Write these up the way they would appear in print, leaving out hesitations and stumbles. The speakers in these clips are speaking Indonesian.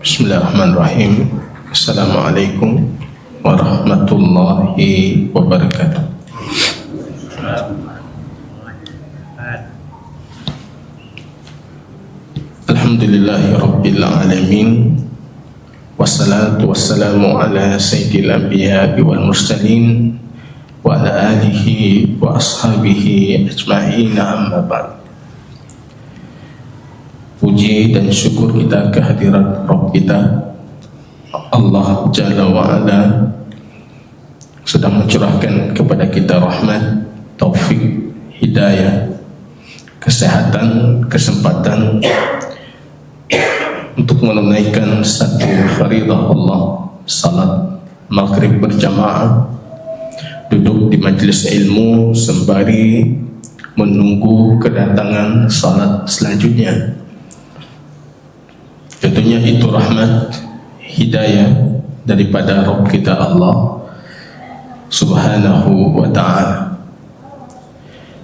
Bismillahirrahmanirrahim. Assalamualaikum warahmatullahi wabarakatuh. Alhamdulillahi rabbil alamin. Wassalatu wassalamu ala sayyidil anbiya wal mursalin wa ala alihi wa ashabihi ajma'in, amma ba'd. Puji dan syukur kita kehadirat Rabb kita Allah Jalla wa'ala sedang mencurahkan kepada kita rahmat, taufik, hidayah, kesehatan, kesempatan untuk menunaikan satu faridah Allah, salat maghrib berjamaah, duduk di majlis ilmu sembari menunggu kedatangan salat selanjutnya. Tentunya itu rahmat, hidayah daripada Rabb kita Allah Subhanahu wa ta'ala.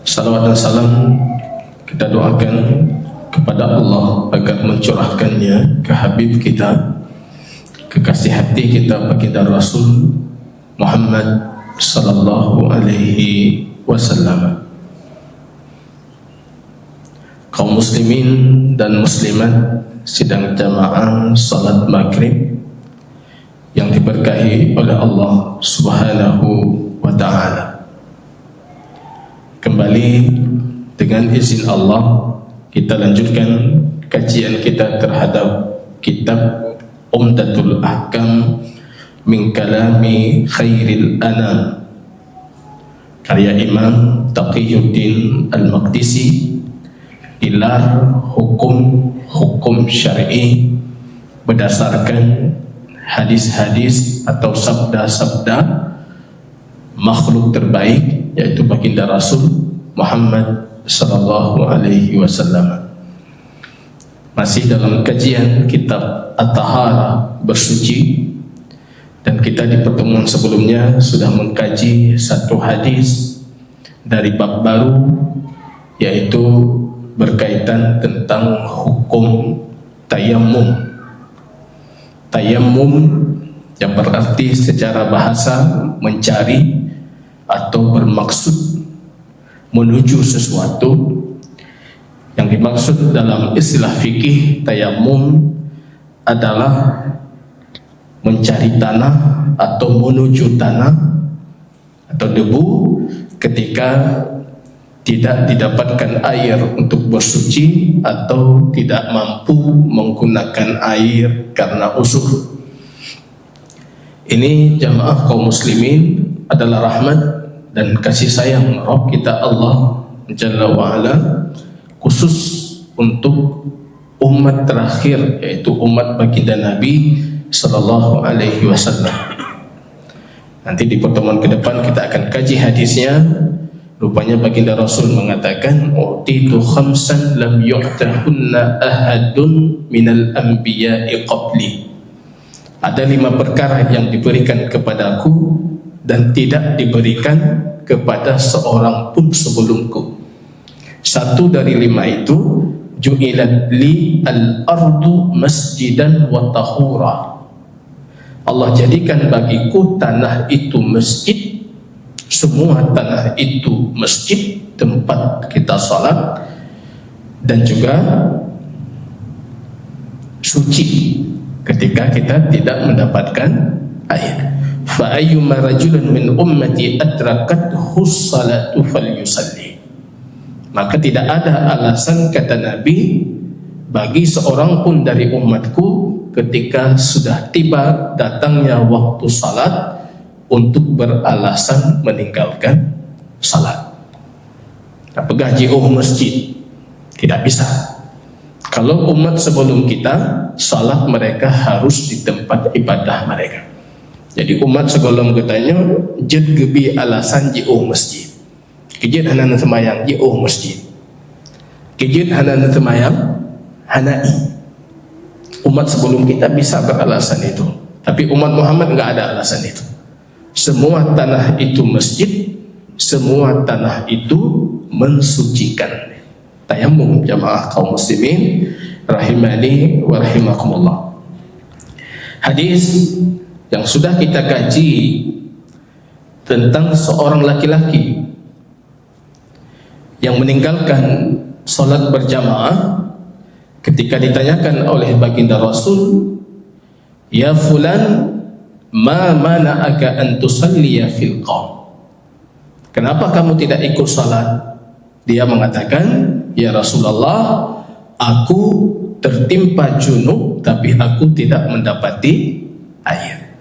Salawat dan salam kita doakan kepada Allah agar mencurahkannya ke Habib kita, kekasih hati kita, baginda Rasul Muhammad sallallahu alaihi wasallam. Kaum muslimin dan muslimat sidang jamaah salat maghrib yang diberkahi oleh Allah Subhanahu wa ta'ala. Kembali dengan izin Allah kita lanjutkan kajian kita terhadap kitab Umdatul Ahkam min kalami khairil anam, karya Imam Taqiyuddin Al-Maqdisi. Pilar hukum syar'i berdasarkan hadis-hadis atau sabda-sabda makhluk terbaik, yaitu baginda Rasul Muhammad sallallahu alaihi wasallam. Masih dalam kajian kitab At-Taharah, bersuci, dan kita di pertemuan sebelumnya sudah mengkaji satu hadis dari bab baru, yaitu berkaitan tentang hukum tayammum. Tayammum yang berarti secara bahasa mencari atau bermaksud menuju sesuatu. Yang dimaksud dalam istilah fikih tayammum adalah mencari tanah atau menuju tanah atau debu ketika tidak didapatkan air untuk bersuci atau tidak mampu menggunakan air karena uzur. Ini jamaah kaum muslimin adalah rahmat dan kasih sayang Rabb kita Allah Jalla wa'ala, khusus untuk umat terakhir, yaitu umat baginda Nabi sallallahu alaihi wasallam. Nanti di pertemuan ke depan kita akan kaji hadisnya. Rupanya baginda Rasul mengatakan, "Utitu khamsan lam yu'tahunna ahadun minal anbiya'i qabli." Ada 5 perkara yang diberikan kepadaku dan tidak diberikan kepada seorang pun sebelumku. Satu dari 5 itu, ju'ilat li al-ardu masjidan wa tahura. Allah jadikan bagiku tanah itu masjid. Semua tanah itu masjid, tempat kita salat, dan juga suci ketika kita tidak mendapatkan air. Fa ayyuma rajulin min ummati adrakathu salatu falyusalli. Maka tidak ada alasan, kata Nabi, bagi seorang pun dari umatku ketika sudah tiba datangnya waktu salat untuk beralasan meninggalkan salat. Apakah jauh masjid? Tidak bisa. Kalau umat sebelum kita, salat mereka harus di tempat ibadah mereka. Jadi umat sebelum kitanya jed gebi alasan jauh masjid. Kejid hanan semayang jauh masjid. Kejid hanan semayang hanai. Umat sebelum kita bisa beralasan itu, tapi umat Muhammad enggak ada alasan itu. Semua tanah itu masjid, semua tanah itu mensucikan. Tayammum jamaah kaum muslimin rahimani wa rahimakumullah. Hadis yang sudah kita kaji tentang seorang laki-laki yang meninggalkan salat berjamaah ketika ditanyakan oleh baginda Rasul, "Ya fulan, ma mana'aka an tusalliya fil qaum?" Kenapa kamu tidak ikut salat? Dia mengatakan, "Ya Rasulullah, aku tertimpa junub tapi aku tidak mendapati air."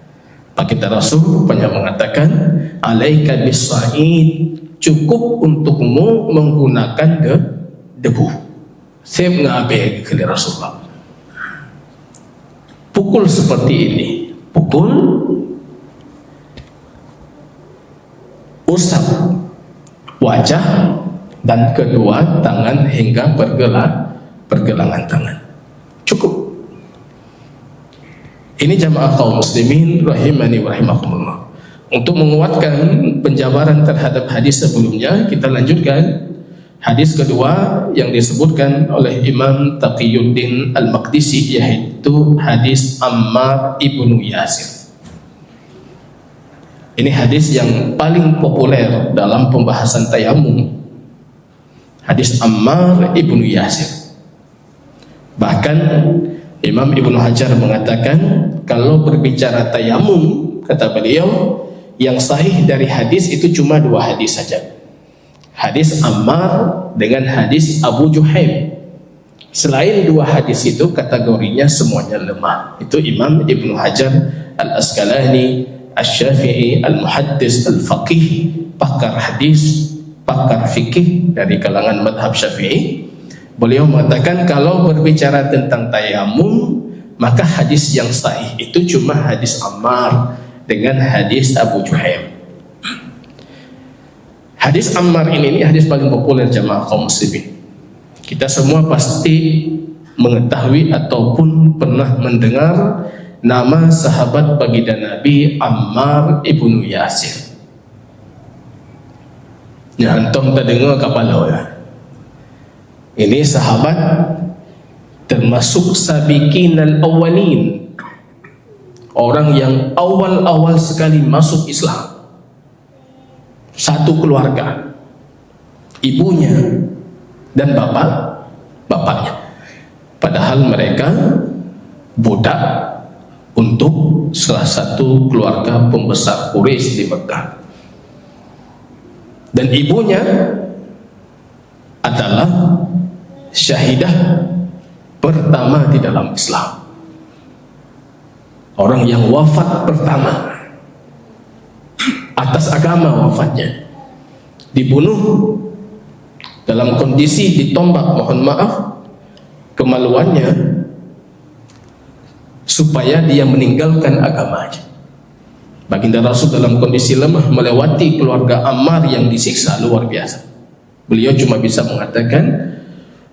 Baginda Rasul rupanya mengatakan, "Alaika bis-sa'id, cukup untukmu menggunakan debu." Saya mengambil ke Rasulullah. Pukul seperti ini, pukul, usap wajah dan kedua tangan hingga pergelangan tangan. Cukup. Ini jamaah kaum muslimin rahimani wa rahimakumullah. Untuk menguatkan penjabaran terhadap hadis sebelumnya, kita lanjutkan hadis kedua yang disebutkan oleh Imam Taqiyuddin Al-Maqdisi, yaitu hadis Ammar ibnu Yasir. Ini hadis yang paling populer dalam pembahasan tayamum. Hadis Ammar ibnu Yasir. Bahkan Imam Ibnu Hajar mengatakan, kalau berbicara tayamum, kata beliau, yang sahih dari hadis itu cuma dua hadis saja. Hadis Ammar dengan hadis Abu Juhaim. Selain dua hadis itu, kategorinya semuanya lemah. Itu Imam Ibnu Hajar Al-Asqalani Asy-Syafi'i Al-Muhaddis Al-Faqih, pakar hadis, pakar fikih dari kalangan madhab Syafi'i. Beliau mengatakan kalau berbicara tentang tayamum, maka hadis yang sahih itu cuma hadis Ammar dengan hadis Abu Juhaim. Hadis Ammar ini hadis paling populer jamaah kaum muslimin. Kita semua pasti mengetahui ataupun pernah mendengar nama sahabat baginda Nabi Ammar ibnu Yasir. Ya, antum tak dengar kapal ya. Ini sahabat termasuk sabiqin al-awwalin, orang yang awal-awal sekali masuk Islam. Satu keluarga, ibunya dan bapaknya. Padahal mereka budak untuk salah satu keluarga pembesar Quraisy di Mekah. Dan ibunya adalah syahidah pertama di dalam Islam. Orang yang wafat pertama atas agama wafatnya, dibunuh dalam kondisi ditombak, mohon maaf kemaluannya, supaya dia meninggalkan agamanya. Baginda Rasul dalam kondisi lemah melewati keluarga Ammar yang disiksa luar biasa. Beliau cuma bisa mengatakan,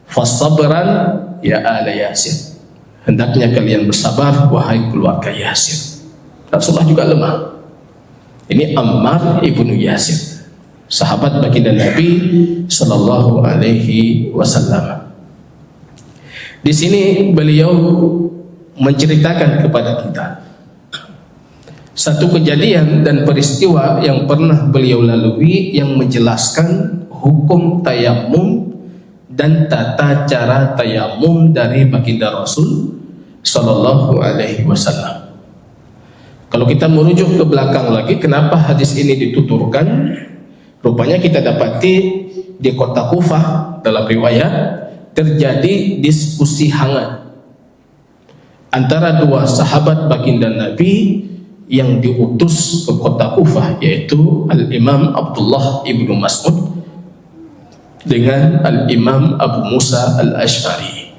"Fasabran ya ala Yasir." Hendaknya kalian bersabar wahai keluarga Yasir. Rasulullah juga lemah. Ini Ammar ibnu Yasir, sahabat baginda Nabi sallallahu alaihi wasallam. Di sini beliau menceritakan kepada kita satu kejadian dan peristiwa yang pernah beliau lalui yang menjelaskan hukum tayamum dan tata cara tayamum dari baginda Rasul sallallahu alaihi wasallam. Kalau kita merujuk ke belakang lagi, kenapa hadis ini dituturkan? Rupanya kita dapati di kota Kufah dalam riwayat terjadi diskusi hangat antara dua sahabat baginda Nabi yang diutus ke kota Kufah, yaitu Al-Imam Abdullah ibnu Mas'ud dengan Al-Imam Abu Musa Al-Ash'ari.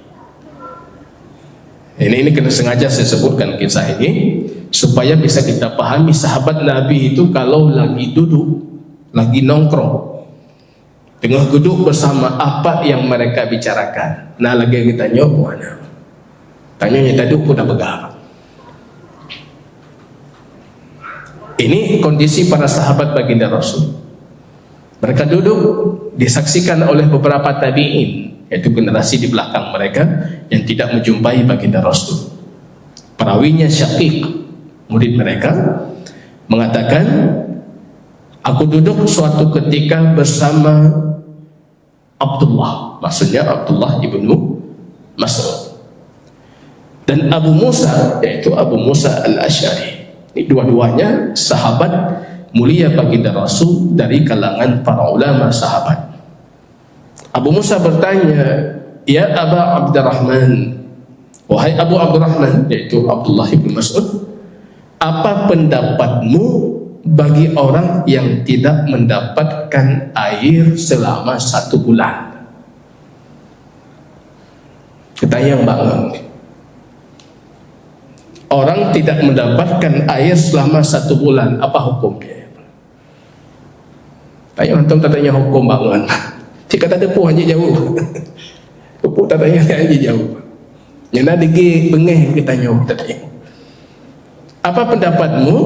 Ini kena sengaja saya sebutkan kisah ini supaya bisa kita pahami sahabat Nabi itu kalau lagi duduk, lagi nongkrong, tengah duduk bersama, apa yang mereka bicarakan. Nah, lagi kita nyok mana? Tanyanya tadi udah pegang. Ini kondisi para sahabat baginda Rasul. Mereka duduk disaksikan oleh beberapa tabi'in, yaitu generasi di belakang mereka yang tidak menjumpai baginda Rasul. Perawinya Syaqiq, murid mereka, mengatakan, aku duduk suatu ketika bersama Abdullah, maksudnya Abdullah ibnu Mas'ud, dan Abu Musa, yaitu Abu Musa al-Asy'ari. Ini dua-duanya sahabat mulia baginda Rasul dari kalangan para ulama sahabat. Abu Musa bertanya, ya Aba Abdurrahman, wahai Abu Abdurrahman, yaitu Abdullah ibn Mas'ud, apa pendapatmu bagi orang yang tidak mendapatkan air selama 1 bulan? Kita yang bangun, orang tidak mendapatkan air selama 1 bulan, apa hukumnya? Ayo antum tanya hukum bangun. Jika tak ada puh aja jauh. Puh tak tanya aja jauh. Yang ada bengeh kita nyoh tadi. Apa pendapatmu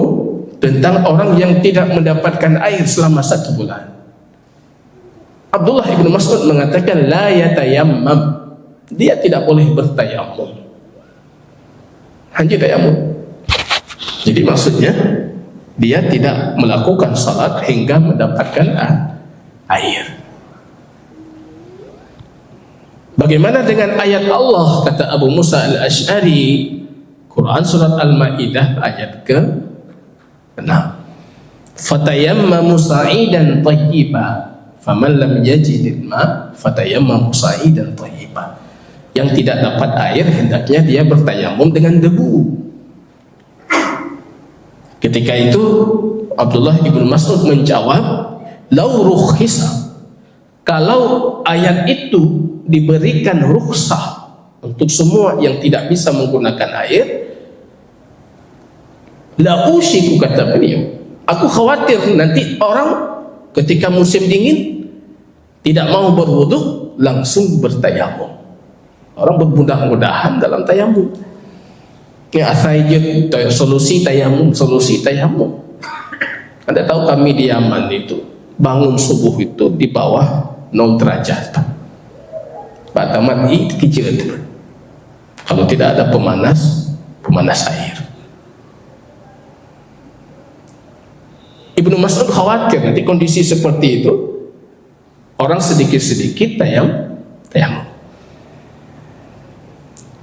tentang orang yang tidak mendapatkan air selama 1 bulan? Abdullah ibn Mas'ud mengatakan, la yatayammam, dia tidak boleh bertayamum, hanya tayamum. Jadi maksudnya dia tidak melakukan salat hingga mendapatkan air. Bagaimana dengan ayat Allah, kata Abu Musa al-Asy'ari, Quran surat Al-Maidah ayat ke-6, fatayammamu sa'idan thayyiba faman lam yajidil ma fatayammamu sa'idan thayyiba. Yang tidak dapat air hendaknya dia bertayamum dengan debu. Ketika itu Abdullah ibn Mas'ud menjawab, lau rukhisa, kalau ayat itu diberikan rukhsah untuk semua yang tidak bisa menggunakan air, la usyiku, kata beliau, aku khawatir nanti orang ketika musim dingin tidak mau berwudu langsung bertayamum. Orang bermudah-mudahan dalam tayamum. Ya, saja solusi tayamum. Anda tahu kami di Yaman itu bangun subuh itu di bawah 0 derajat. Pak Tamat kecil itu. Kalau tidak ada pemanas air. Ibnu Mas'ud khawatir nanti kondisi seperti itu orang sedikit-sedikit tayamum.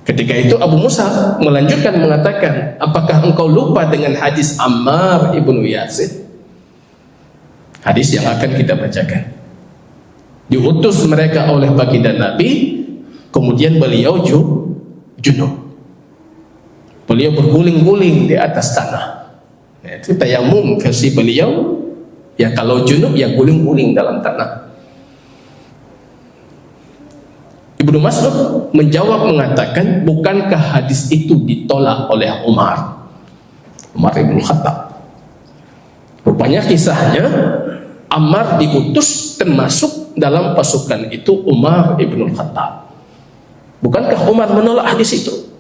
Ketika itu Abu Musa melanjutkan mengatakan, apakah engkau lupa dengan hadis Ammar ibnu Yasir? Hadis yang akan kita bacakan. Diutus mereka oleh baginda Nabi, kemudian beliau junub. Beliau berguling-guling di atas tanah. Itu tayamum versi beliau. Ya kalau junub ya guling-guling dalam tanah. Ibnu Mas'ud menjawab mengatakan, bukankah hadis itu ditolak oleh Umar ibn Khattab? Rupanya kisahnya Ammar diutus termasuk dalam pasukan itu Umar ibn Khattab. Bukankah Umar menolak hadis itu?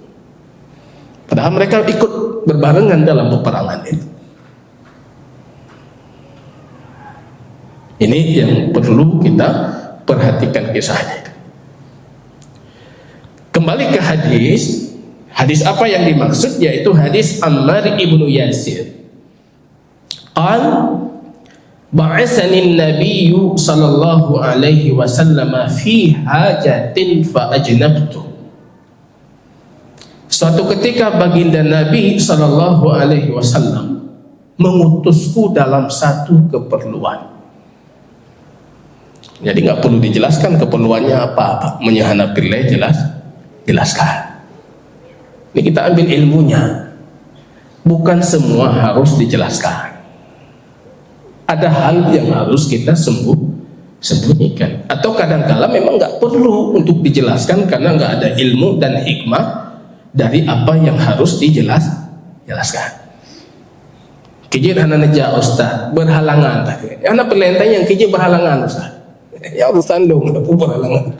Padahal mereka ikut berbarengan dalam peperangan itu. Ini yang perlu kita perhatikan kisahnya. Kembali ke hadis apa yang dimaksud, yaitu hadis Ammar ibnu Yasir. Qal ba'asani an-nabiyyu sallallahu alaihi wasallam fi hajatin fa ajnabtu. Suatu ketika baginda Nabi sallallahu alaihi wasallam mengutusku dalam satu keperluan. Jadi nggak perlu dijelaskan keperluannya apa, menyahana pilih jelaskan. Ini kita ambil ilmunya. Bukan semua harus dijelaskan. Ada hal yang harus kita sembunyikan. Atau kadang-kala memang nggak perlu untuk dijelaskan karena nggak ada ilmu dan hikmah dari apa yang harus dijelaskan. Kijir anak neja Ustaz berhalangan. Anak pelentang yang kijir berhalangan Ustaz. Ya urusan dong, aku berhalangan.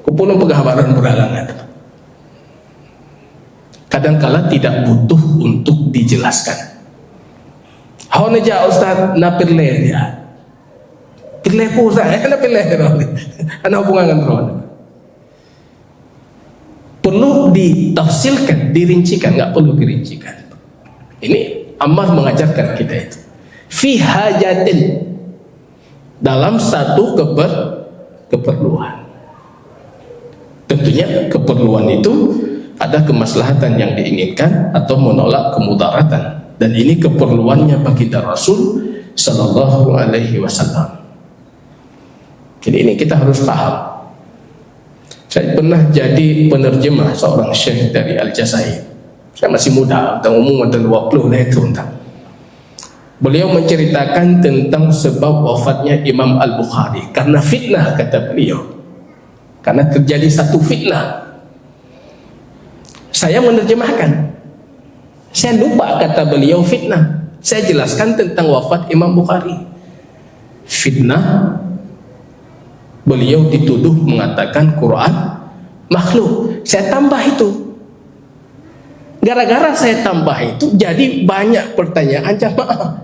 Kupulung penggambaran berhalangan. Kadangkala tidak butuh untuk dijelaskan. How neja Ustaz na pilih ya. Pilih po Ustaz, na pilih ron. Ano hubungan ron? Perlu perlu ditafsirkan, dirincikan, nggak perlu dirincikan. Ini Ammar mengajarkan kita itu. Fi hajatin, dalam satu keperluan. Tentunya keperluan itu ada kemaslahatan yang diinginkan atau menolak kemudaratan, dan ini keperluannya baginda Rasul Sallallahu Alaihi Wasallam. Jadi ini kita harus paham. Saya pernah jadi penerjemah seorang syekh dari Aljazair. Saya masih muda, umur 20 lah itu. Beliau menceritakan tentang sebab wafatnya Imam Al-Bukhari karena fitnah, kata beliau. Karena terjadi satu fitnah. Saya menerjemahkan. Saya lupa kata beliau fitnah. Saya jelaskan tentang wafat Imam Bukhari. Fitnah, beliau dituduh mengatakan Quran makhluk. Saya tambah itu. Gara-gara saya tambah itu, jadi banyak pertanyaan jamaah.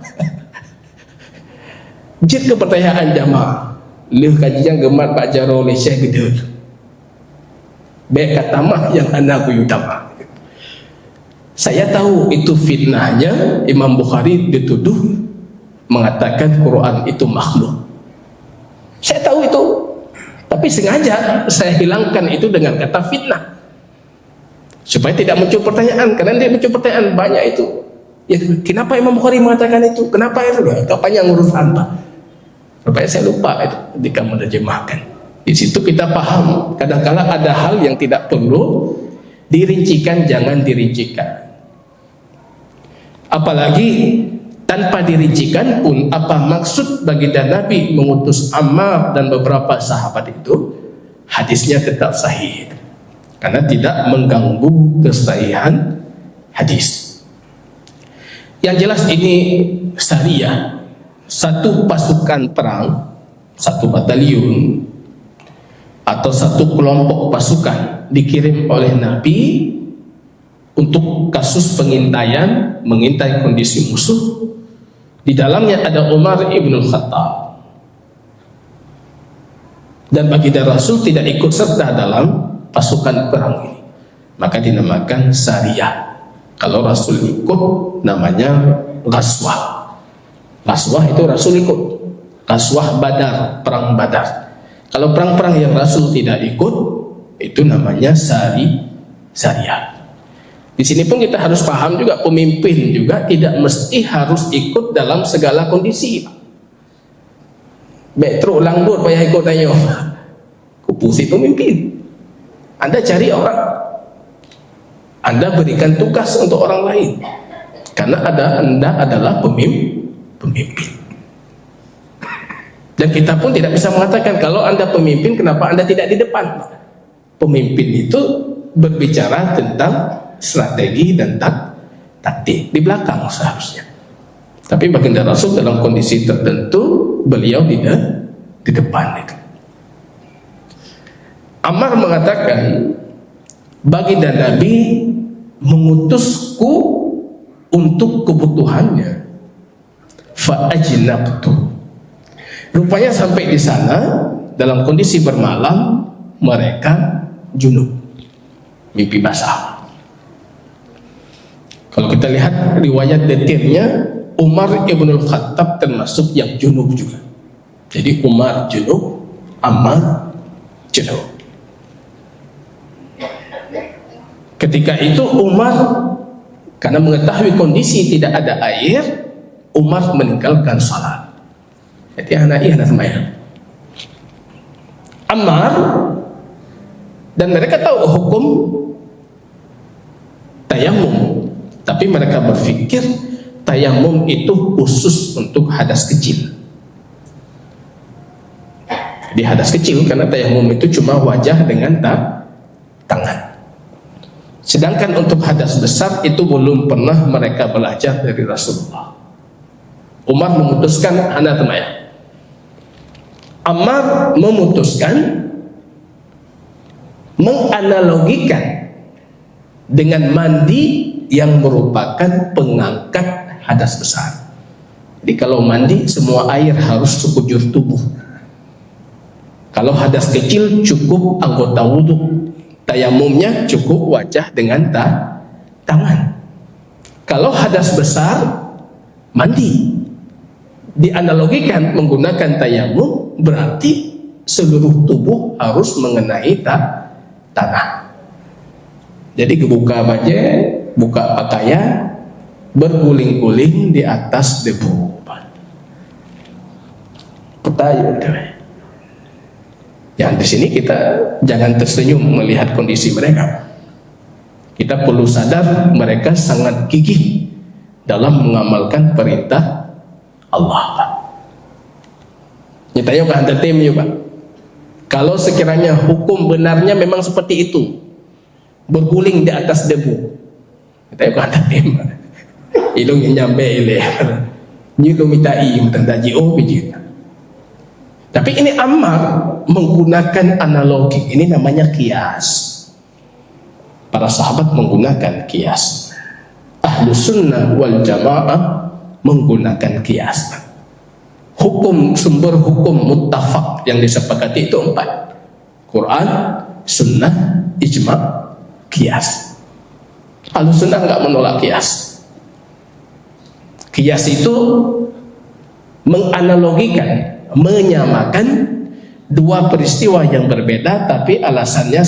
Jid ke pertanyaan jamaah. Leh kajian gemat Pak Jaro oleh Syekh Gedul. Baik kata mah yang anak utama. Saya tahu itu fitnahnya. Imam Bukhari dituduh mengatakan Quran itu makhluk. Saya tahu itu. Tapi sengaja saya hilangkan itu dengan kata fitnah, supaya tidak muncul pertanyaan. Karena dia muncul pertanyaan banyak itu. Ya, kenapa Imam Bukhari mengatakan itu? Kenapa itu? Kapan yang urusan Pak? Supaya saya lupa itu ketika menerjemahkan. Di situ kita paham. Kadang-kala ada hal yang tidak perlu dirincikan, jangan dirincikan. Apalagi tanpa dirincikan pun apa maksud baginda Nabi mengutus Ammar dan beberapa sahabat itu, hadisnya tetap sahih karena tidak mengganggu kesahihan hadis. Yang jelas ini syariah, satu pasukan perang, satu batalion atau satu kelompok pasukan dikirim oleh Nabi untuk kasus pengintaian, mengintai kondisi musuh. Di dalamnya ada Umar ibn Khattab, dan baginda Rasul tidak ikut serta dalam pasukan perang ini, maka dinamakan syariah. Kalau Rasul ikut namanya ghazwah. Ghazwah itu Rasul ikut. Ghazwah Badar, perang Badar. Kalau perang-perang yang Rasul tidak ikut, itu namanya syariah. Di sini pun kita harus paham juga, pemimpin juga tidak mesti harus ikut dalam segala kondisi. Baik truk langgut payah ikut tanya. Kupusi pemimpin. Anda cari orang, Anda berikan tugas untuk orang lain, karena Anda adalah pemimpin. Dan kita pun tidak bisa mengatakan kalau Anda pemimpin, kenapa Anda tidak di depan? Pemimpin itu berbicara tentang strategi dan taktik di belakang seharusnya. Tapi baginda Rasul dalam kondisi tertentu beliau tidak di depan itu. Ammar mengatakan baginda Nabi mengutusku untuk kebutuhannya. Fa ajnabtu. Rupanya sampai di sana dalam kondisi bermalam mereka junub, mimpi basah. Kalau kita lihat riwayat detailnya, Umar ibn Khattab termasuk yang junub juga. Jadi Umar junub, Ammar junub. Ketika itu Umar, karena mengetahui kondisi tidak ada air, Umar meninggalkan salat. Jadi anak sembahyang. Ammar, dan mereka tahu hukum tayamum, tapi mereka berpikir tayamum itu khusus untuk hadas kecil. Di hadas kecil, karena tayamum itu cuma wajah dengan tangan. Sedangkan untuk hadas besar itu belum pernah mereka belajar dari Rasulullah. Umar memutuskan anak temayang. Ammar memutuskan menganalogikan dengan mandi yang merupakan pengangkat hadas besar. Jadi kalau mandi semua air harus sekujur tubuh. Kalau hadas kecil cukup anggota wudhu, Tayamumnya cukup wajah dengan tangan. Kalau hadas besar, mandi. Dianalogikan menggunakan tayamum berarti seluruh tubuh harus mengenai tanah. Jadi buka baju, buka pakaian, berguling-guling di atas debu. Pertanyaan. Yang di sini kita jangan tersenyum melihat kondisi mereka. Kita perlu sadar mereka sangat gigih dalam mengamalkan perintah Allah. Nyatanya kan ada tim juga. Kalau sekiranya hukum benarnya memang seperti itu, berguling di atas debu, nyatanya kan ada tim. Ilungnya nyampe ileh, nyilung mitai mentandaji bijit. Tapi ini Ammar menggunakan analogi, ini namanya kias. Para sahabat menggunakan kias. Ahlus sunnah wal jamaah menggunakan kias. Sumber hukum muttafaq yang disepakati itu 4. Quran, sunnah, ijma', kias. Ahlus sunnah enggak menolak kias. Kias itu menganalogikan, menyamakan dua peristiwa yang berbeda tapi alasannya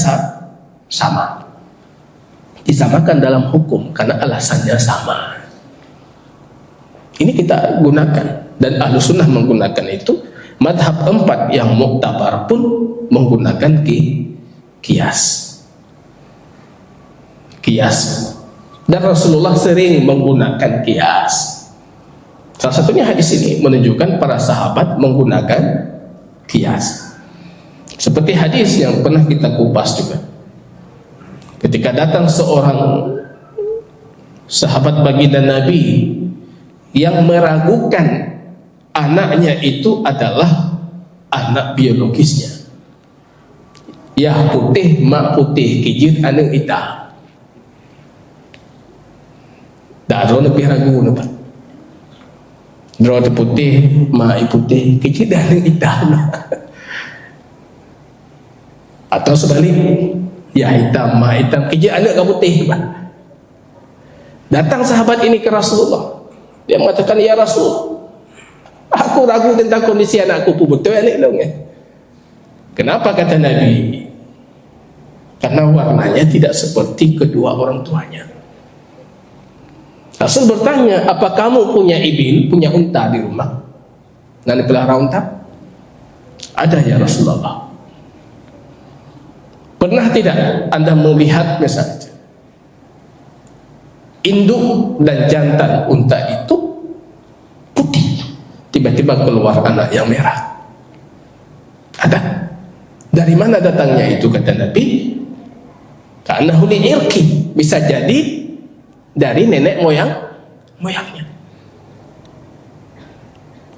sama. Disamakan dalam hukum karena alasannya sama. Ini kita gunakan dan Ahlus Sunnah menggunakan itu. Madhab 4 yang muktabar pun menggunakan kias. Dan Rasulullah sering menggunakan kias. Salah satunya hadis ini menunjukkan para sahabat menggunakan kias. Seperti hadis yang pernah kita kupas juga. Ketika datang seorang sahabat baginda Nabi yang meragukan anaknya itu adalah anak biologisnya. Ya putih, mak putih, kijit anu hitam. Daro lebih ragu nampak. Daro putih, mak putih, kijit anu hitam. Atau sebalik, ya hitam, mak hitam, kijit anu putih. Datang sahabat ini ke Rasulullah. Dia mengatakan, ya Rasul, aku ragu tentang kondisi anakku pun betul ya. Kenapa kata Nabi? Karena warnanya tidak seperti kedua orang tuanya. Rasul bertanya, apa kamu punya ibil, punya unta di rumah? Dan pelihara unta? Ada ya Rasulullah. Pernah tidak Anda melihat misalnya induk dan jantan unta itu putih, tiba-tiba keluar anak yang merah? Ada. Dari mana datangnya itu kata Nabi? Karena huli irki, bisa jadi dari nenek moyangnya.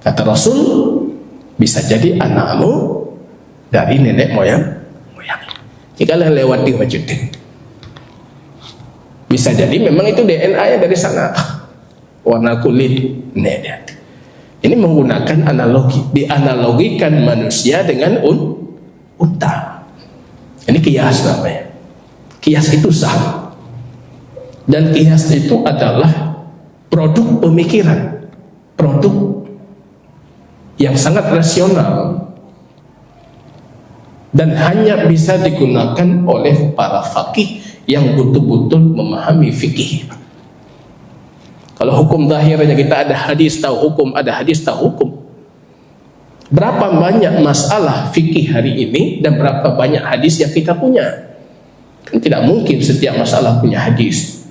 Kata Rasul, bisa jadi anakmu dari nenek moyangnya. Jikalau lewat di wajudin, bisa jadi memang itu DNA-nya dari sana, warna kulit nenek. Ini menggunakan analogi, dianalogikan manusia dengan unta. Ini kias namanya. Kias itu sah. Dan kias itu adalah produk pemikiran, produk yang sangat rasional dan hanya bisa digunakan oleh para faqih yang betul-betul memahami fikih. Kalau hukum zahirnya kita ada hadis tahu hukum, ada hadis tahu hukum. Berapa banyak masalah fikih hari ini dan berapa banyak hadis yang kita punya? Kan tidak mungkin setiap masalah punya hadis.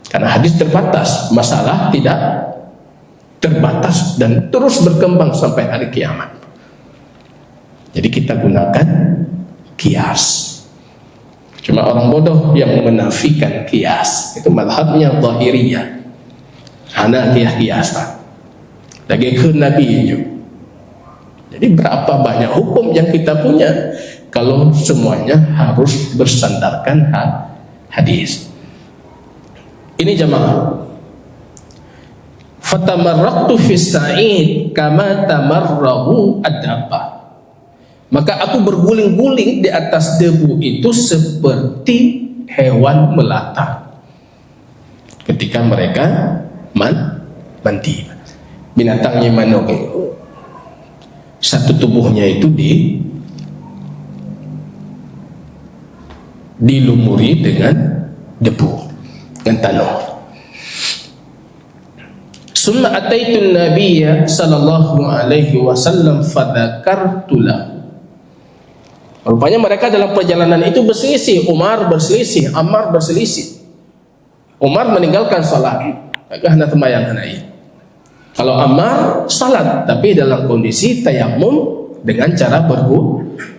Karena hadis terbatas, masalah tidak terbatas dan terus berkembang sampai hari kiamat. Jadi kita gunakan kias. Cuma orang bodoh yang menafikan kias. Itu mazhabnya Zahiriyah. Ana kias-kiasan. Lagi ke Nabi itu. Jadi berapa banyak hukum yang kita punya kalau semuanya harus bersandarkan hadis. Ini jamaah. Fatamarraqtu fis sa'id kama tamarrahu ad-dabba. maka aku berguling-guling di atas debu itu seperti hewan melata ketika mereka mandi. Binatangnya mana? Satu tubuhnya itu dilumuri dengan debu dan tanah. Summa ataitu nabiyya sallallahu alaihi wasallam fadzakartu lahu. Rupanya mereka dalam perjalanan itu berselisih. Umar berselisih, Ammar berselisih. Umar meninggalkan salat, maka hendak sembahyang hanai. Kalau Ammar salat tapi dalam kondisi tayamum dengan cara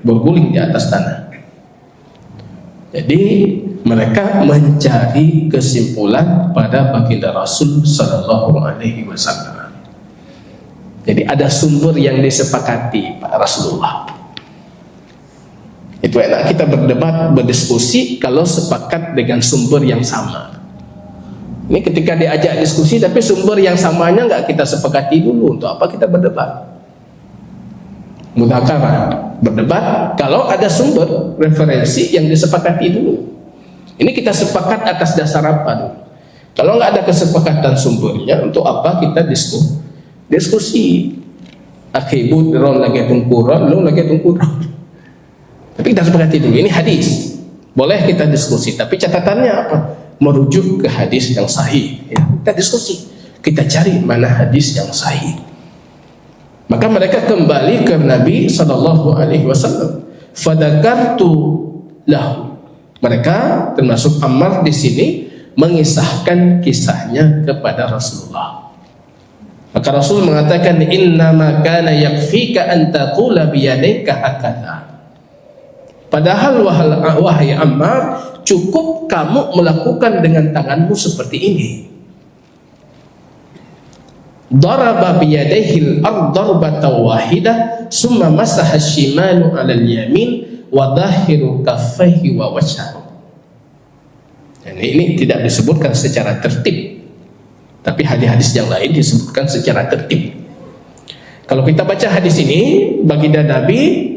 berguling di atas tanah. Jadi mereka mencari kesimpulan pada baginda Rasul sallallahu alaihi wasallam. Jadi ada sumber yang disepakati Pak Rasulullah. Itu enak kita berdebat, berdiskusi kalau sepakat dengan sumber yang sama. Ini ketika diajak diskusi tapi sumber yang samanya nggak kita sepakati dulu, untuk apa kita berdebat? Mudzakarah, berdebat kalau ada sumber referensi yang disepakati dulu. Ini kita sepakat atas dasar apa dulu? Kalau nggak ada kesepakatan sumbernya, untuk apa kita diskusi? Akibut ron lagi tungkuran, lo lagi tungkuran. Tapi kita sepakati dulu, ini hadis. Boleh kita diskusi, tapi catatannya apa? Merujuk ke hadis yang sahih. Ya, kita diskusi, kita cari mana hadis yang sahih. Maka mereka kembali ke Nabi sallallahu alaihi wasallam. Fadzakartu lahu. Mereka termasuk Ammar di sini mengisahkan kisahnya kepada Rasulullah. Maka Rasul mengatakan, innama kana yakfika an taqula biyadayka hakadha. Padahal wahai Ammar, cukup kamu melakukan dengan tanganmu seperti ini. Daraba biyadayhi al-ard darbatan wahidah, summa masaha asy-shimalu 'ala al-yamin wa dhahiru kaffaihi wa wajhahu. Ini tidak disebutkan secara tertib, tapi hadis-hadis yang lain disebutkan secara tertib. Kalau kita baca hadis ini, baginda Nabi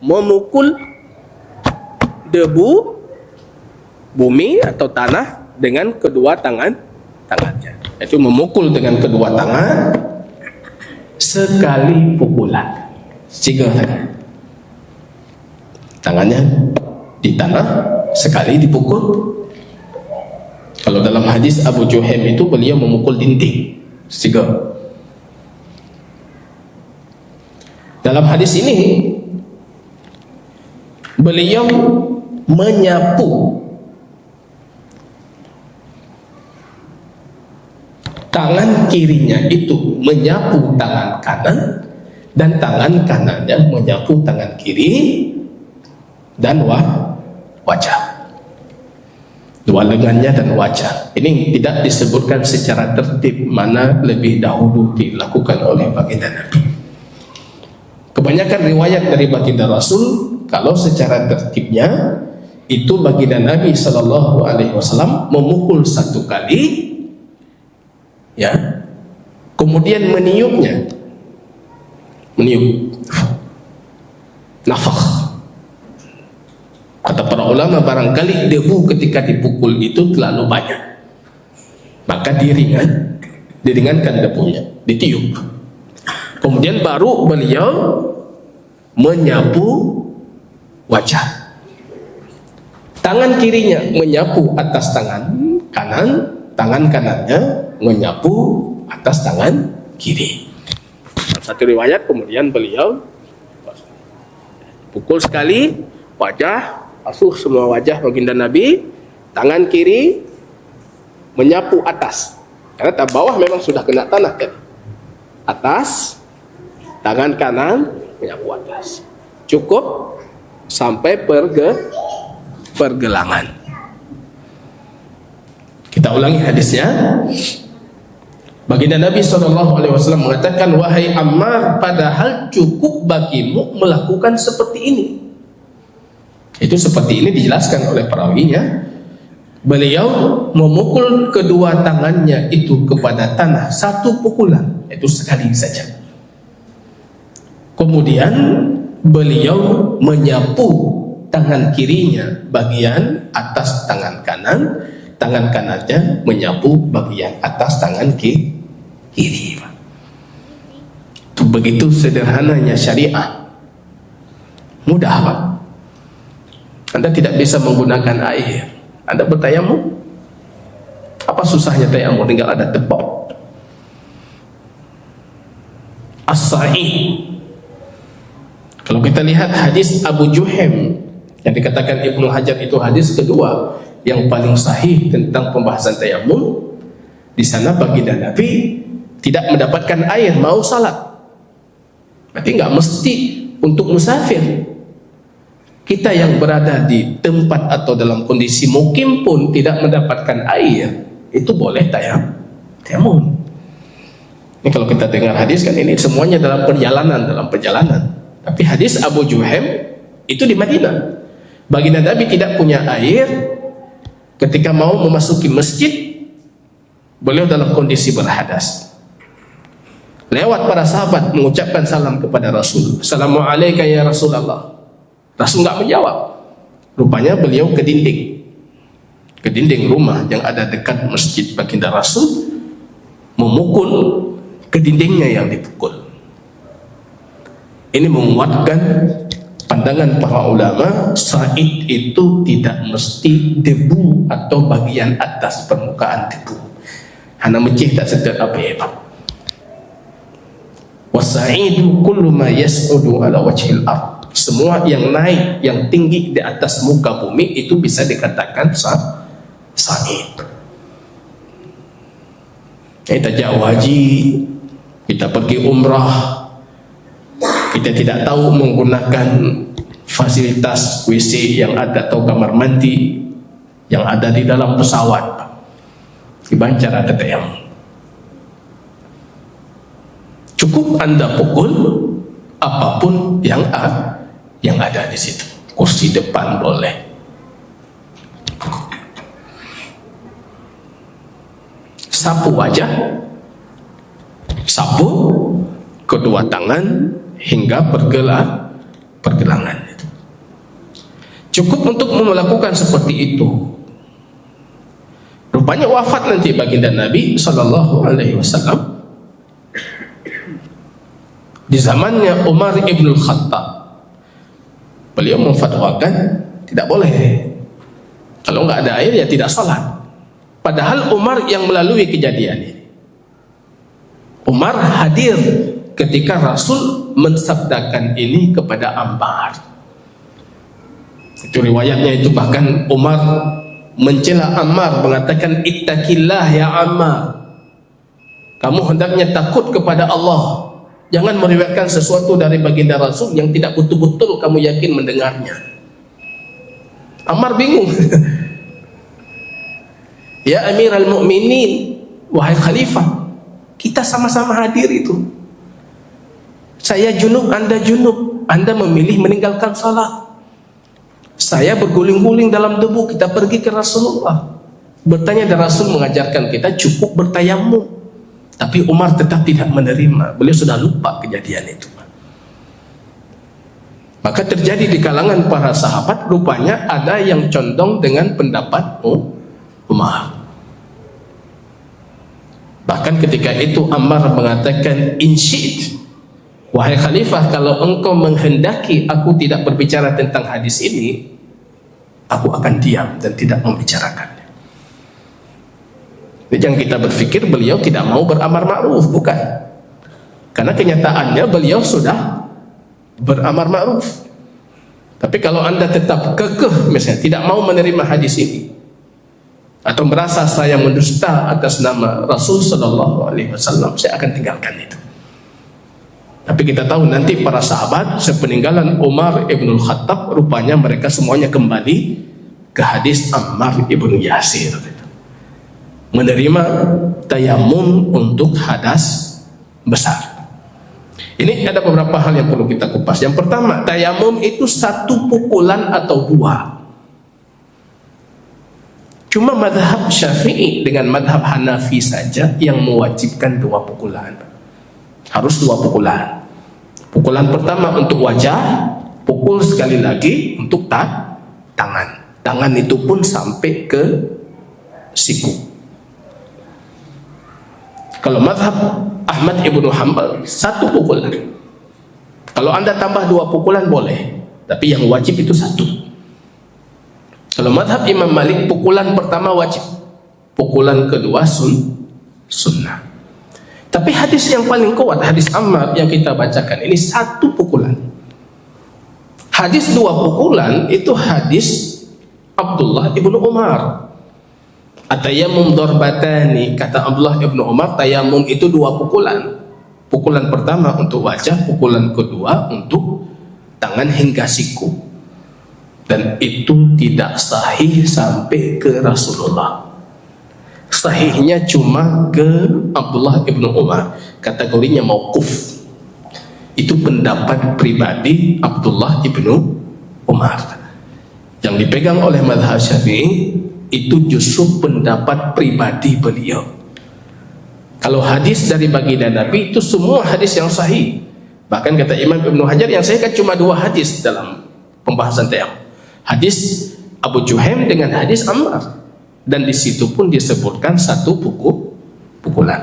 memukul debu bumi atau tanah dengan kedua tangannya. Itu memukul dengan kedua tangan sekali pukulan. 3 tangan. Tangannya di tanah sekali dipukul. Kalau dalam hadis Abu Juhaim itu beliau memukul dinding 3. Dalam hadis ini beliau menyapu tangan kirinya, itu menyapu tangan kanan, dan tangan kanannya menyapu tangan kiri dan wajah, dua lengannya dan wajah. Ini tidak disebutkan secara tertib mana lebih dahulu dilakukan oleh baginda Nabi. Kebanyakan riwayat dari baginda Rasul, kalau secara tertibnya itu baginda Nabi sallallahu alaihi wasallam memukul 1 kali, ya, kemudian meniup nafakh. Kata para ulama, barangkali debu ketika dipukul itu terlalu banyak, maka diringankan debunya, ditiup. Kemudian baru beliau menyapu wajah. Tangan kirinya menyapu atas tangan kanan, tangan kanannya menyapu atas tangan kiri. Satu riwayat kemudian beliau pukul sekali wajah, asuh semua wajah baginda Nabi, tangan kiri menyapu atas, karena bawah memang sudah kena tanah kan. Atas, tangan kanan menyapu atas, cukup sampai pergelangan. Kita ulangi hadisnya. Baginda Nabi SAW mengatakan, wahai Ammar, padahal cukup bagimu melakukan seperti ini. Itu seperti ini dijelaskan oleh perawinya. Beliau memukul kedua tangannya itu kepada tanah 1 pukulan, itu sekali saja. Kemudian beliau menyapu tangan kirinya bagian atas tangan kanan, tangan kanannya menyapu bagian atas tangan kiri. Itu begitu sederhananya syariah. Mudah, Pak. Anda tidak bisa menggunakan air, Anda bertayamum. Apa susahnya tayamum? Tinggal ada tepok. As-Sa'id. Kalau kita lihat hadis Abu Juhaim yang dikatakan Ibnu Hajar itu hadis kedua yang paling sahih tentang pembahasan tayamum, di sana baginda Nabi tidak mendapatkan air mau salat. Berarti nggak mesti untuk musafir. Kita yang berada di tempat atau dalam kondisi mukim pun tidak mendapatkan air, itu boleh tayamum. Ini kalau kita dengar hadis kan ini semuanya dalam perjalanan. Tapi hadis Abu Juhaim itu di Madinah. Baginda Nabi tidak punya air ketika mau memasuki masjid, beliau dalam kondisi berhadas. Lewat para sahabat mengucapkan salam kepada Rasul. Assalamualaikum ya Rasulullah. Rasul nggak menjawab. Rupanya beliau ke dinding rumah yang ada dekat masjid baginda Rasul, memukul ke dindingnya yang dipukul. Ini menguatkan pandangan para ulama, Sa'id itu tidak mesti debu atau bagian atas permukaan debu. Hana mecih tak sedar apa-apa. Wasa'idu kullu ma yas'udu ala wajhil ardh. Semua yang naik, yang tinggi di atas muka bumi itu bisa dikatakan sa'id. Kita jauh haji, kita pergi umrah, kita tidak tahu menggunakan fasilitas WC yang ada atau kamar mandi yang ada di dalam pesawat. Gimana cara tayamum? Cukup Anda pukul apapun yang ada di situ. Kursi depan boleh, sapu wajah, sapu kedua tangan hingga pergelangan. Cukup untuk melakukan seperti itu. Rupanya wafat nanti baginda Nabi Sallallahu Alaihi Wasallam di zamannya Umar ibn Khattab. Beliau memfatwakan tidak boleh, kalau nggak ada air ya tidak salat. Padahal Umar yang melalui kejadian ini. Umar hadir ketika Rasul mensabdakan ini kepada Ammar. Itu riwayatnya itu, bahkan Umar mencela Ammar, mengatakan ittaqillah ya Ammar, kamu hendaknya takut kepada Allah. Jangan meriwayatkan sesuatu dari baginda Rasul yang tidak betul-betul kamu yakin mendengarnya. Ammar bingung. Ya Amirul Mukminin, wahai khalifah, kita sama-sama hadir itu. Saya junub, Anda junub. Anda memilih meninggalkan salat. Saya berguling-guling dalam debu, kita pergi ke Rasulullah. Bertanya, dan Rasul mengajarkan kita cukup bertayamum. Tapi Umar tetap tidak menerima. Beliau sudah lupa kejadian itu. Maka terjadi di kalangan para sahabat, rupanya ada yang condong dengan pendapat Umar. Bahkan ketika itu Ammar mengatakan, insyid, wahai khalifah, kalau engkau menghendaki aku tidak berbicara tentang hadis ini, aku akan diam dan tidak membicarakannya. Jangan kita berpikir beliau tidak mau beramar ma'ruf, bukan. Karena kenyataannya beliau sudah beramar ma'ruf. Tapi kalau Anda tetap kekeh misalnya tidak mau menerima hadis ini, atau merasa saya mendusta atas nama Rasul Sallallahu Alaihi Wasallam, saya akan tinggalkan itu. Tapi kita tahu nanti para sahabat sepeninggalan Umar ibn Khattab, rupanya mereka semuanya kembali ke hadis Ammar ibn Yasir, menerima tayamum untuk hadas besar. Ini ada beberapa hal yang perlu kita kupas. Yang pertama, tayamum itu satu pukulan atau dua. Cuma madhab Syafi'i dengan madhab Hanafi saja yang mewajibkan dua pukulan. Harus dua pukulan. Pukulan pertama untuk wajah, pukul sekali lagi untuk tangan. Tangan itu pun sampai ke siku. Kalau mazhab Ahmad ibnu Hanbal, 1 pukulan. Kalau anda tambah 2 pukulan boleh, tapi yang wajib itu 1. Kalau mazhab Imam Malik, pukulan pertama wajib, pukulan kedua sunnah. Tapi hadis yang paling kuat, hadis Ammar yang kita bacakan ini 1 pukulan. Hadis 2 pukulan itu hadis Abdullah ibnu Umar. At-tayammum darbatani, kata Abdullah ibnu Umar, tayamum itu 2 pukulan. Pukulan pertama untuk wajah, pukulan kedua untuk tangan hingga siku. Dan itu tidak sahih sampai ke Rasulullah. Sahihnya cuma ke Abdullah ibnu Umar, kategorinya mauquf. Itu pendapat pribadi Abdullah ibnu Umar. Yang dipegang oleh mazhab Syafi'i itu justru pendapat pribadi beliau. Kalau hadis dari baginda Nabi itu semua hadis yang sahih. Bahkan kata Imam Ibnu Hajar, yang saya kan cuma 2 hadis dalam pembahasan tayamum. Hadis Abu Juhaim dengan hadis Ammar. Dan di situ pun disebutkan 1 pukulan.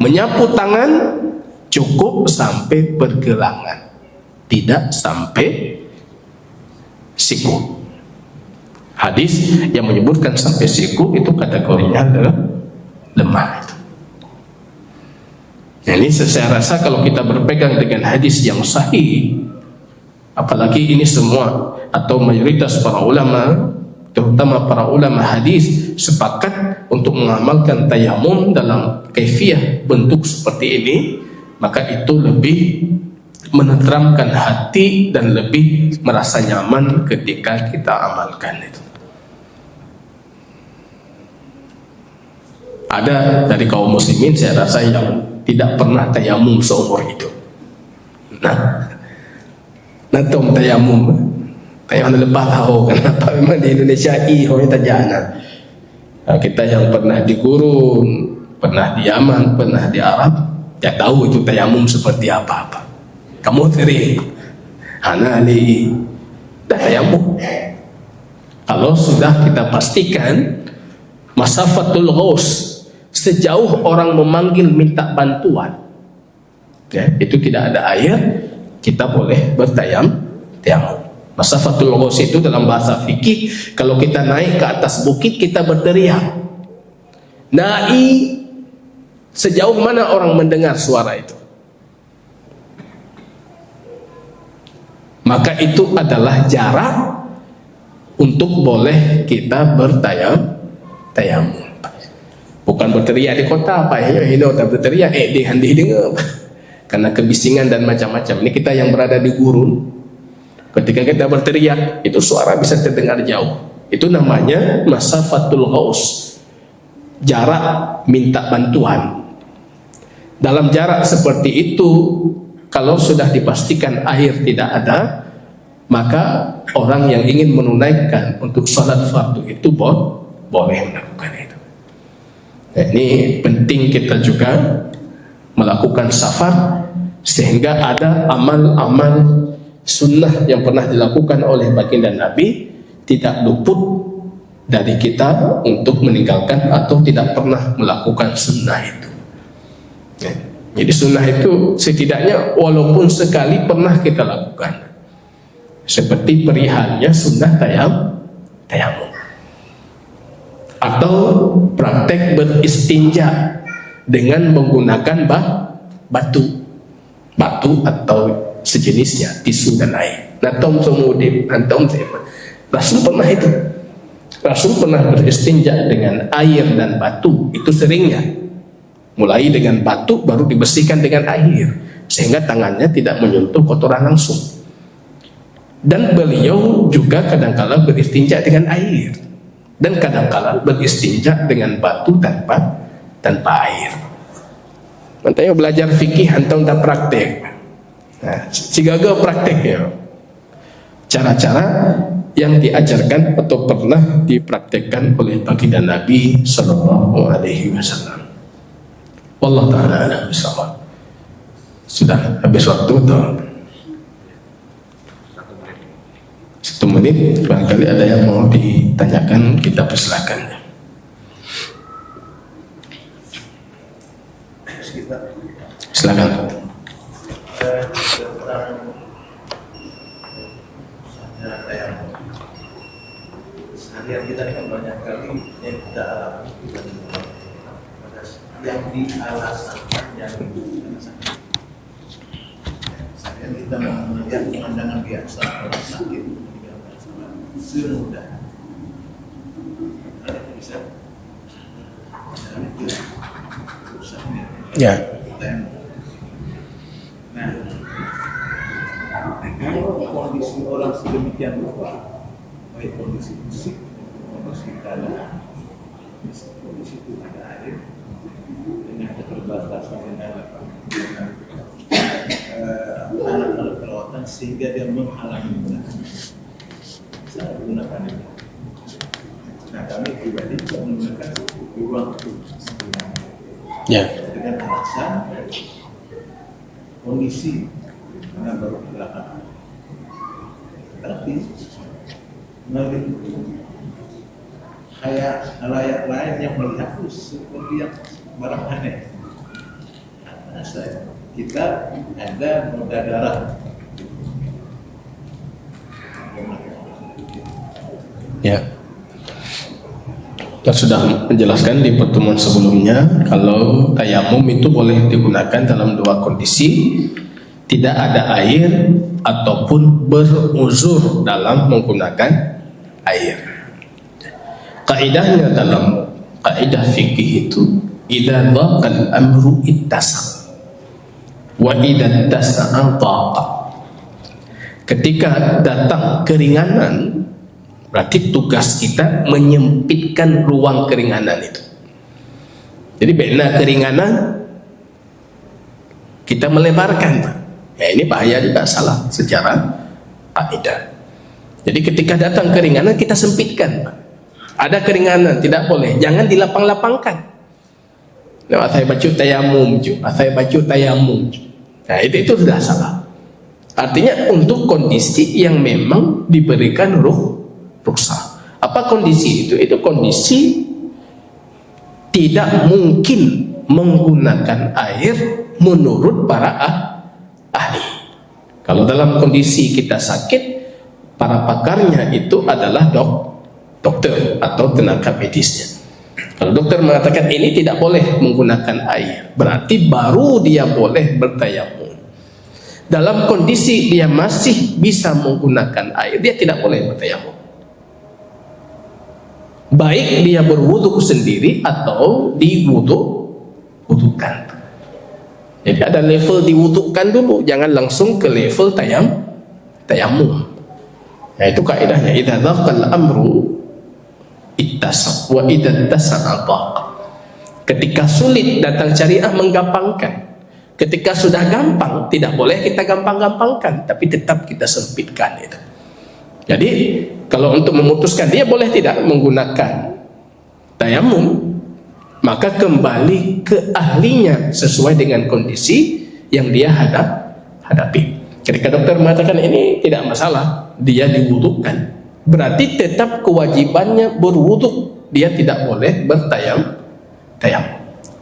Menyapu tangan cukup sampai pergelangan, tidak sampai siku. Hadis yang menyebutkan sampai siku itu kategorinya lemah. Nah, ini saya rasa kalau kita berpegang dengan hadis yang sahih, apalagi ini semua atau mayoritas para ulama, terutama para ulama hadis, sepakat untuk mengamalkan tayamum dalam kaifiyah bentuk seperti ini, maka itu lebih menenteramkan hati dan lebih merasa nyaman ketika kita amalkan itu. Ada dari kaum muslimin saya rasa yang tidak pernah tayamum seumur hidup. Nah tom tayamum tayamum lepas tahu kenapa memang di Indonesia tajana. Kita yang pernah di gurun, pernah di Yaman, pernah di Arab, ya tahu itu tayamum seperti apa. Kamu sering hanali dah tayamum. Kalau sudah kita pastikan masafatul ghaus, sejauh orang memanggil minta bantuan, ya, itu tidak ada air, kita boleh bertayamum. Masafatul ghaus itu dalam bahasa fikih, kalau kita naik ke atas bukit kita berteriak. Na'i, sejauh mana orang mendengar suara itu, maka itu adalah jarak untuk boleh kita bertayamum. Bukan berteriak di kota apa ya, ini tak berteriak di handi dengar karena kebisingan dan macam-macam. Ini kita yang berada di gurun, ketika kita berteriak itu suara bisa terdengar jauh. Itu namanya masafatul ghaus, jarak minta bantuan. Dalam jarak seperti itu, kalau sudah dipastikan air tidak ada, maka orang yang ingin menunaikan untuk salat fardu itu boleh melakukan itu. Nah, ini penting kita juga melakukan safar, sehingga ada amal-amal sunnah yang pernah dilakukan oleh baginda Nabi tidak luput dari kita untuk meninggalkan atau tidak pernah melakukan sunnah itu. Ya. Jadi sunnah itu setidaknya walaupun sekali pernah kita lakukan, seperti perihalnya sunnah tayamum, atau praktek beristinja dengan menggunakan batu atau sejenisnya, tisu dan air. Rasul pernah itu. Rasul pernah beristinja dengan air dan batu, itu seringnya. Mulai dengan batu baru dibersihkan dengan air, sehingga tangannya tidak menyentuh kotoran langsung. Dan beliau juga kadang-kala beristinja dengan air, dan kadang-kala beristinja dengan batu tanpa air. Makanya belajar fikih antum tak praktek. Nah, sigaga praktek ya. Cara-cara yang diajarkan atau pernah dipraktekkan oleh baginda Nabi Sallallahu Alaihi Wasallam. Wallahu taala a'lam bishawab. Sudah habis waktu tuh. 1 menit. Barangkali ada yang mau ditanyakan, kita persilakan. Silakan. Seharian kita kan banyak kali yang kita alami yang dialasankan yang dirasakan. Seharian kita melihat pemandangan biasa orang sakit semudah. Ada bisa. Ya. Nah, kalau kondisi orang sedemikian rupa, baik kondisi fisik, kondisi dalam, kondisi tubuh ada air, dengan keterbatasan alat-alat perawatan sehingga dia menghalangi menggunakan. Saya gunakan ini. Nah, kami pribadi juga menggunakan di ruang itu. Ya. Dengan alasan kondisi mana baru kecelakaan. Tapi melihat halayak lain yang melihat itu seperti yang barang aneh. Karena kita ada noda darah. Ya. Kita sudah menjelaskan di pertemuan sebelumnya kalau tayamum itu boleh digunakan dalam 2 kondisi, tidak ada air ataupun beruzur dalam menggunakan air. Kaidahnya dalam kaidah fikih itu idza dhaqal amru ittasa wa idza tasa'a taqa. Ketika datang keringanan, berarti tugas kita menyempitkan ruang keringanan itu. Jadi bina keringanan kita melebarkan. Ya, ini bahaya juga, salah secara kaidah. Jadi ketika datang keringanan kita sempitkan. Ada keringanan tidak boleh, jangan dilapang-lapangkan. Nah, saya baca tayamum, saya baca tayamum. Nah, itu sudah salah. Artinya untuk kondisi yang memang diberikan rukhsah. Apa kondisi itu? Itu kondisi tidak mungkin menggunakan air menurut para ahli. Kalau dalam kondisi kita sakit, para pakarnya itu adalah dokter atau tenaga medisnya. Kalau dokter mengatakan ini tidak boleh menggunakan air, berarti baru dia boleh bertayamum. Dalam kondisi dia masih bisa menggunakan air, dia tidak boleh bertayamum. Baik dia berwudu sendiri atau diwudukan. Jadi ada level diwudukan dulu, jangan langsung ke level tayamum. Nah, itu kaidahnya idza dhaqal amru ittasa wa idza tasa'a taqa. Ketika sulit datang syariah menggampangkan. Ketika sudah gampang tidak boleh kita gampang-gampangkan, tapi tetap kita sempitkan itu. Jadi kalau untuk memutuskan dia boleh tidak menggunakan tayamum, maka kembali ke ahlinya sesuai dengan kondisi yang dia hadapi. Ketika dokter mengatakan ini tidak masalah, dia diwudukan, berarti tetap kewajibannya berwudu. Dia tidak boleh bertayamum.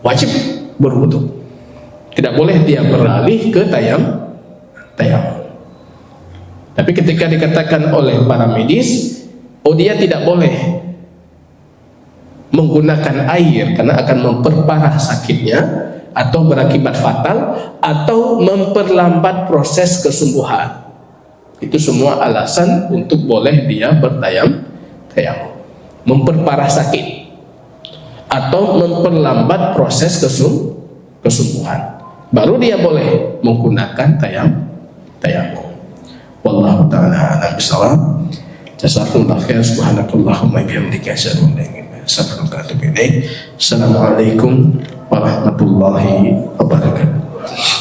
Wajib berwudu. Tidak boleh dia beralih ke tayamum. Tapi ketika dikatakan oleh para medis, oh dia tidak boleh menggunakan air karena akan memperparah sakitnya atau berakibat fatal atau memperlambat proses kesembuhan. Itu semua alasan untuk boleh dia bertayamum. Memperparah sakit atau memperlambat proses kesembuhan, baru dia boleh menggunakan tayamum. Wallahu ta'ala a'lam bishawab. Jazakumullahu khairan. Subhanakallahumma bihamdika asyhadu an la ilaha illa anta astaghfiruka wa atubu ilaik. Assalamualaikum warahmatullahi wabarakatuh.